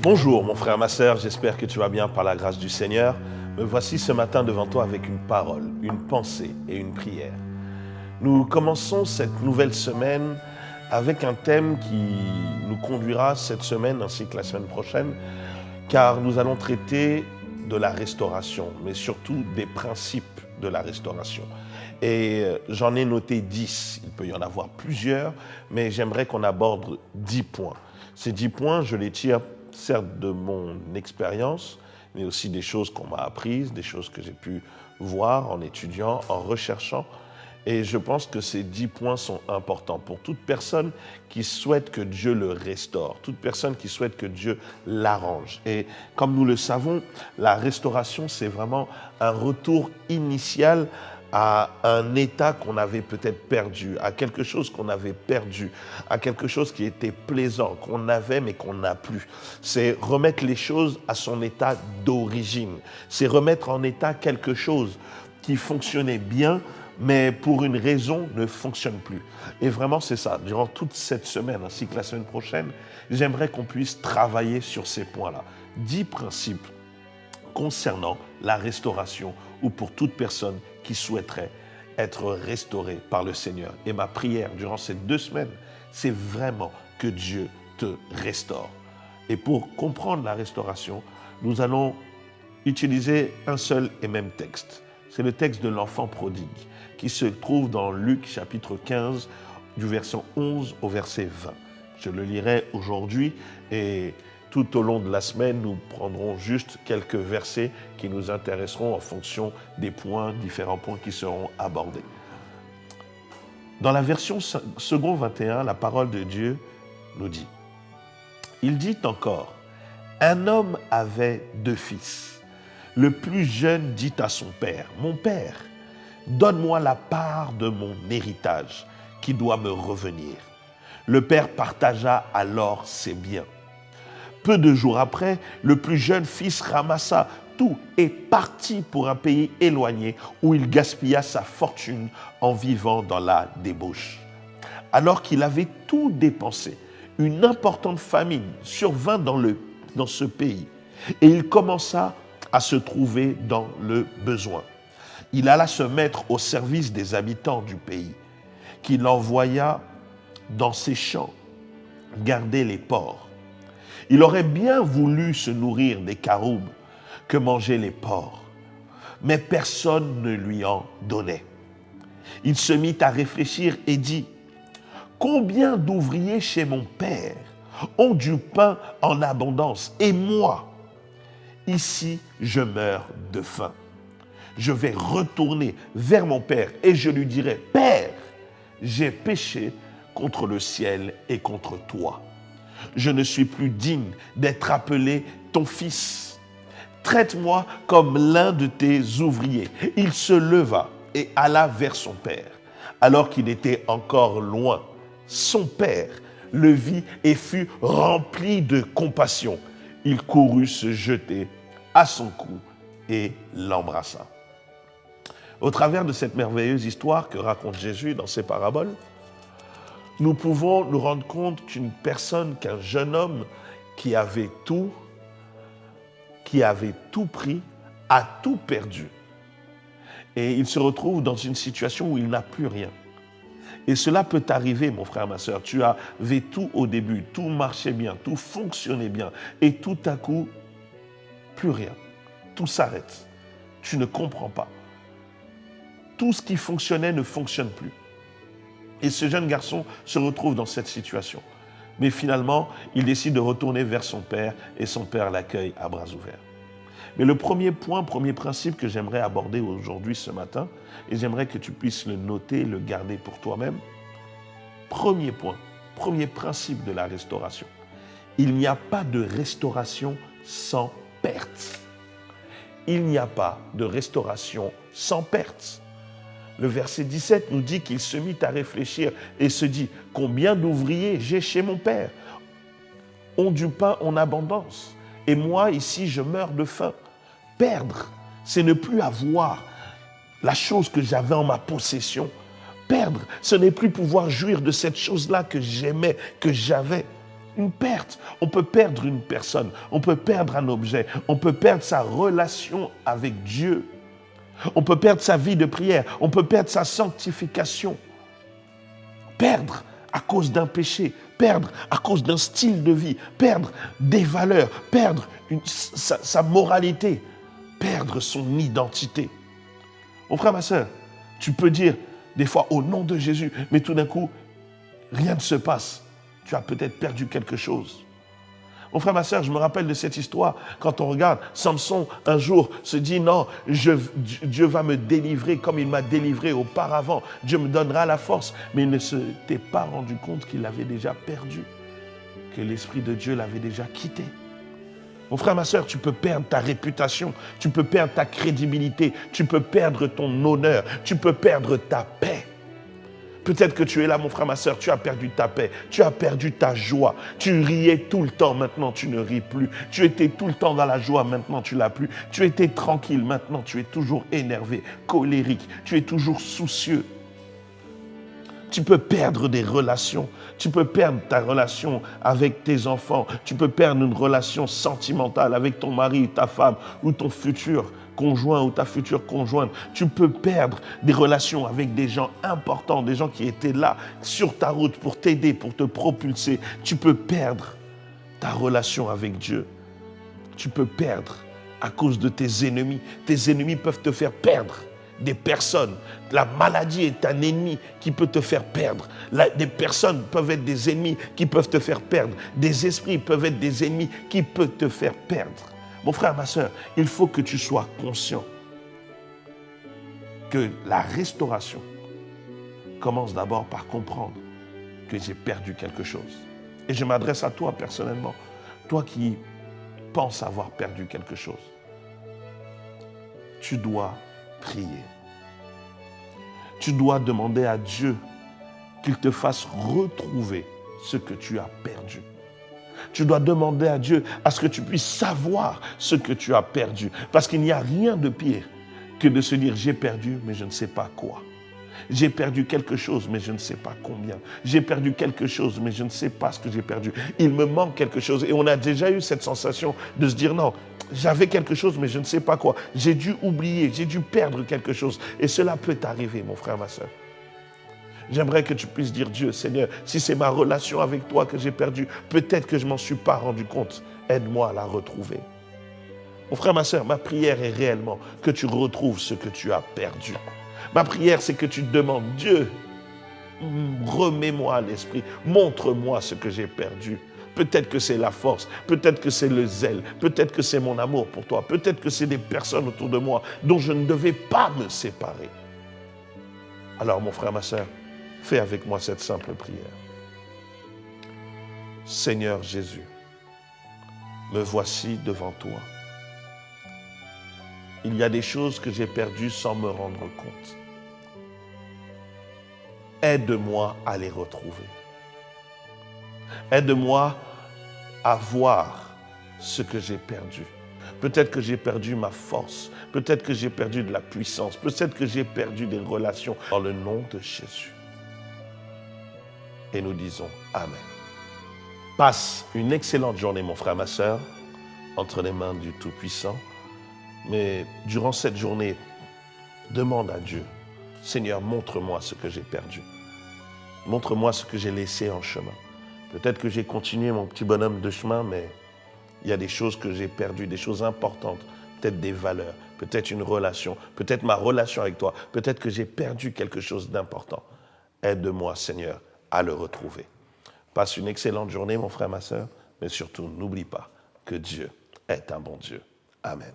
Bonjour mon frère, ma sœur, j'espère que tu vas bien par la grâce du Seigneur. Me voici ce matin devant toi avec une parole, une pensée et une prière. Nous commençons cette nouvelle semaine avec un thème qui nous conduira cette semaine ainsi que la semaine prochaine, car nous allons traiter de la restauration, mais surtout des principes de la restauration. Et j'en ai noté 10, il peut y en avoir plusieurs, mais j'aimerais qu'on aborde 10 points. Ces 10 points, je les tire certes de mon expérience, mais aussi des choses qu'on m'a apprises, des choses que j'ai pu voir en étudiant, en recherchant. Et je pense que ces 10 points sont importants pour toute personne qui souhaite que Dieu le restaure, toute personne qui souhaite que Dieu l'arrange. Et comme nous le savons, la restauration, c'est vraiment un retour initial à un état qu'on avait peut-être perdu, à quelque chose qu'on avait perdu, à quelque chose qui était plaisant, qu'on avait mais qu'on n'a plus. C'est remettre les choses à son état d'origine. C'est remettre en état quelque chose qui fonctionnait bien, mais pour une raison ne fonctionne plus. Et vraiment, c'est ça. Durant toute cette semaine, ainsi que la semaine prochaine, j'aimerais qu'on puisse travailler sur ces points-là. 10 principes concernant la restauration ou pour toute personne qui souhaiterait être restaurée par le Seigneur. Et ma prière durant ces 2 semaines, c'est vraiment que Dieu te restaure. Et pour comprendre la restauration, nous allons utiliser un seul et même texte. C'est le texte de l'enfant prodigue qui se trouve dans Luc chapitre 15 du verset 11 au verset 20. Je le lirai aujourd'hui et tout au long de la semaine, nous prendrons juste quelques versets qui nous intéresseront en fonction des points, différents points qui seront abordés. Dans la version second 21, la parole de Dieu nous dit, il dit encore, un homme avait 2 fils. Le plus jeune dit à son père, mon père, donne-moi la part de mon héritage qui doit me revenir. Le père partagea alors ses biens. Peu de jours après, le plus jeune fils ramassa tout et partit pour un pays éloigné où il gaspilla sa fortune en vivant dans la débauche. Alors qu'il avait tout dépensé, une importante famine survint dans ce pays et il commença à se trouver dans le besoin. Il alla se mettre au service des habitants du pays, qu'il envoya dans ses champs garder les porcs. Il aurait bien voulu se nourrir des caroubes que mangeaient les porcs, mais personne ne lui en donnait. Il se mit à réfléchir et dit, « Combien d'ouvriers chez mon père ont du pain en abondance et moi, ici, je meurs de faim. Je vais retourner vers mon père et je lui dirai, « Père, j'ai péché contre le ciel et contre toi. Je ne suis plus digne d'être appelé ton fils. Traite-moi comme l'un de tes ouvriers. » Il se leva et alla vers son père. Alors qu'il était encore loin, son père le vit et fut rempli de compassion. Il courut se jeter à son cou et l'embrassa. Au travers de cette merveilleuse histoire que raconte Jésus dans ses paraboles, nous pouvons nous rendre compte qu'un jeune homme qui avait tout pris, a tout perdu. Et il se retrouve dans une situation où il n'a plus rien. Et cela peut t'arriver, mon frère, ma sœur. Tu avais tout au début, tout marchait bien, tout fonctionnait bien. Et tout à coup, plus rien. Tout s'arrête. Tu ne comprends pas. Tout ce qui fonctionnait ne fonctionne plus. Et ce jeune garçon se retrouve dans cette situation. Mais finalement, il décide de retourner vers son père et son père l'accueille à bras ouverts. Mais le premier point, premier principe que j'aimerais aborder aujourd'hui, ce matin, et j'aimerais que tu puisses le noter, le garder pour toi-même. Premier point, premier principe de la restauration. Il n'y a pas de restauration sans perte. Il n'y a pas de restauration sans perte. Le verset 17 nous dit qu'il se mit à réfléchir et se dit « Combien d'ouvriers j'ai chez mon père ont du pain en abondance et moi ici je meurs de faim. » Perdre, c'est ne plus avoir la chose que j'avais en ma possession. Perdre, ce n'est plus pouvoir jouir de cette chose-là que j'aimais, que j'avais. une perte. On peut perdre une personne, on peut perdre un objet, on peut perdre sa relation avec Dieu. On peut perdre sa vie de prière, on peut perdre sa sanctification. Perdre à cause d'un péché, perdre à cause d'un style de vie, perdre des valeurs, perdre sa moralité, perdre son identité. Mon frère, ma soeur, tu peux dire des fois au nom de Jésus, mais tout d'un coup, rien ne se passe. Tu as peut-être perdu quelque chose. Mon frère, ma soeur, je me rappelle de cette histoire. Quand on regarde, Samson, un jour, se dit, non, Dieu va me délivrer comme il m'a délivré auparavant. Dieu me donnera la force. Mais il ne s'était pas rendu compte qu'il avait déjà perdu, que l'Esprit de Dieu l'avait déjà quitté. Mon frère, ma soeur, tu peux perdre ta réputation, tu peux perdre ta crédibilité, tu peux perdre ton honneur, tu peux perdre ta paix. Peut-être que tu es là, mon frère, ma soeur, tu as perdu ta paix, tu as perdu ta joie. Tu riais tout le temps, maintenant tu ne ris plus. Tu étais tout le temps dans la joie, maintenant tu l'as plus. Tu étais tranquille, maintenant tu es toujours énervé, colérique, tu es toujours soucieux. Tu peux perdre des relations. Tu peux perdre ta relation avec tes enfants. Tu peux perdre une relation sentimentale avec ton mari, ta femme ou ton futur conjoint ou ta future conjointe. Tu peux perdre des relations avec des gens importants, des gens qui étaient là sur ta route pour t'aider, pour te propulser. Tu peux perdre ta relation avec Dieu. Tu peux perdre à cause de tes ennemis. Tes ennemis peuvent te faire perdre des personnes. La maladie est un ennemi qui peut te faire perdre. Des personnes peuvent être des ennemis qui peuvent te faire perdre. Des esprits peuvent être des ennemis qui peuvent te faire perdre. Mon frère, ma soeur, il faut que tu sois conscient que la restauration commence d'abord par comprendre que j'ai perdu quelque chose. Et je m'adresse à toi personnellement, toi qui penses avoir perdu quelque chose. Tu dois prier. Tu dois demander à Dieu qu'il te fasse retrouver ce que tu as perdu. Tu dois demander à Dieu à ce que tu puisses savoir ce que tu as perdu. Parce qu'il n'y a rien de pire que de se dire j'ai perdu, mais je ne sais pas quoi. J'ai perdu quelque chose, mais je ne sais pas combien. J'ai perdu quelque chose, mais je ne sais pas ce que j'ai perdu. Il me manque quelque chose. Et on a déjà eu cette sensation de se dire non, j'avais quelque chose, mais je ne sais pas quoi. J'ai dû oublier, j'ai dû perdre quelque chose. Et cela peut t'arriver, mon frère, ma soeur. J'aimerais que tu puisses dire, Dieu, Seigneur, si c'est ma relation avec toi que j'ai perdue, peut-être que je ne m'en suis pas rendu compte. Aide-moi à la retrouver. Mon frère, ma soeur, ma prière est réellement que tu retrouves ce que tu as perdu. Ma prière, c'est que tu demandes, Dieu, remets-moi à l'esprit, montre-moi ce que j'ai perdu. Peut-être que c'est la force, peut-être que c'est le zèle, peut-être que c'est mon amour pour toi, peut-être que c'est des personnes autour de moi dont je ne devais pas me séparer. Alors, mon frère, ma soeur, fais avec moi cette simple prière. Seigneur Jésus, me voici devant toi. Il y a des choses que j'ai perdues sans me rendre compte. Aide-moi à les retrouver. Aide-moi à voir ce que j'ai perdu. Peut-être que j'ai perdu ma force. Peut-être que j'ai perdu de la puissance. Peut-être que j'ai perdu des relations. Dans le nom de Jésus. Et nous disons Amen. Passe une excellente journée, mon frère, ma soeur, entre les mains du Tout-Puissant. Mais durant cette journée, demande à Dieu, Seigneur, montre-moi ce que j'ai perdu. Montre-moi ce que j'ai laissé en chemin. Peut-être que j'ai continué mon petit bonhomme de chemin, mais il y a des choses que j'ai perdues, des choses importantes, peut-être des valeurs, peut-être une relation, peut-être ma relation avec toi, peut-être que j'ai perdu quelque chose d'important. Aide-moi, Seigneur, à le retrouver. Passe une excellente journée, mon frère, ma soeur, mais surtout, n'oublie pas que Dieu est un bon Dieu. Amen.